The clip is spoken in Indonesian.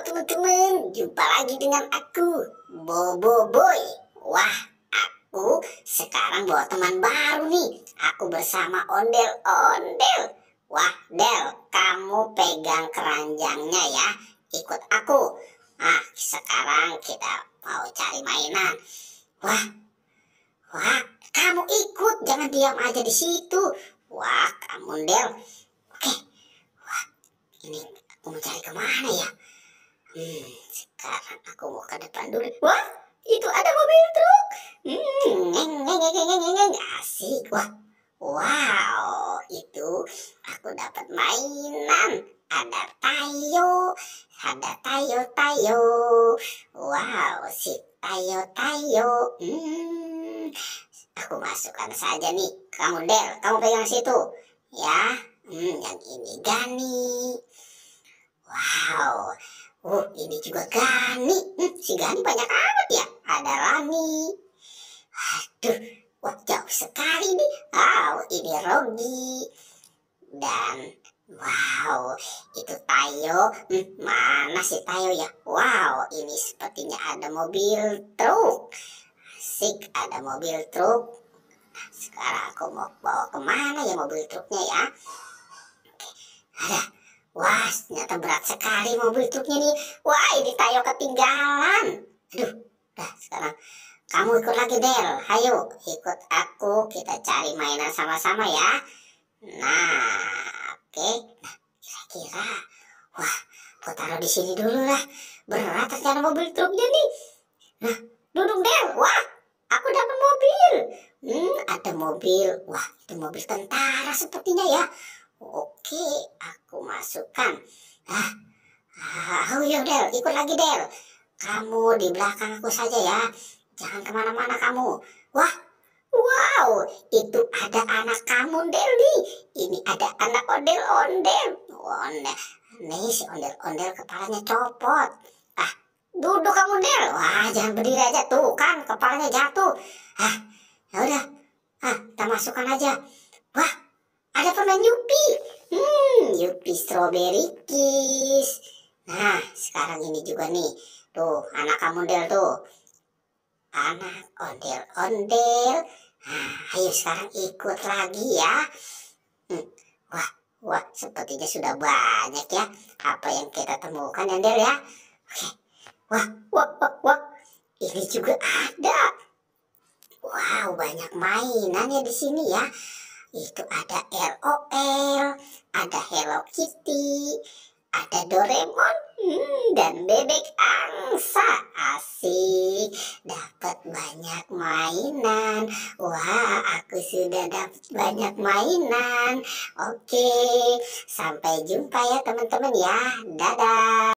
teman-teman, jumpa lagi dengan aku, Bobo Boy. Wah, aku sekarang bawa teman baru nih. Aku bersama ondel-ondel. Wah, Del, kamu pegang keranjangnya ya. Ikut aku. Nah, sekarang kita mau cari mainan. Wah, kamu ikut, jangan diam aja di situ. Wah, kamu Del. Oke. Wah, ini aku mau cari kemana ya? Sekarang aku mau ke depan dulu. Wah, itu ada mobil truk. Asik. Wah, wow, itu aku dapat mainan. Ada Tayo, Tayo. Wow, si Tayo. Aku masukkan saja nih. Kamu Del, kamu pegang situ. Ya, yang ini Gani. Wow, ini juga Gani. Si Gani banyak amat ya. Ada Rani. Aduh, wah jauh sekali nih. Wow, ini Rogi. Dan wow, itu Tayo. Mana si Tayo ya? Wow, ini sepertinya ada mobil truk. Asik, ada mobil truk. Nah, sekarang aku mau bawa kemana ya mobil truknya ya? Oke, ada. Wah, ternyata berat sekali mobil truknya nih. Wah, ini Tayo ketinggalan. Aduh, dah sekarang kamu ikut lagi Del. Ayo, ikut aku. Kita cari mainan sama-sama ya. Nah, oke. Nah, kira-kira, wah, aku taruh di sini dulu lah. Berat ternyata mobil truknya nih. Nah, duduk Del. Wah, aku dapat mobil. Ada mobil. Wah, itu mobil tentara sepertinya ya. Oke, aku masukkan. Oh ya Del, ikut lagi Del. Kamu di belakang aku saja ya. Jangan kemana-mana kamu. Wah, wow, itu ada anak kamu Del nih. Ini ada anak ondel-ondel. Nih si ondel-ondel kepalanya copot. Duduk kamu Del. Wah, jangan berdiri aja tuh kan kepalanya jatuh. Ya udah. Kita masukkan aja. Wah, ada permen Yupi. Yupi Strawberry Kiss. Nah, sekarang ini juga nih. Tuh, anak kamu Del tuh. Anak ondel-ondel. Ayo sekarang ikut lagi ya. Wah, sepertinya sudah banyak ya apa yang kita temukan ya Del ya. Oke. Wah. Ini juga ada. Wow, banyak mainannya di sini ya. Itu ada LOL, ada Hello Kitty, ada Doraemon, dan bebek angsa. Asik, dapat banyak mainan. Wah, aku sudah dapat banyak mainan. Oke, sampai jumpa ya teman-teman ya. Dadah.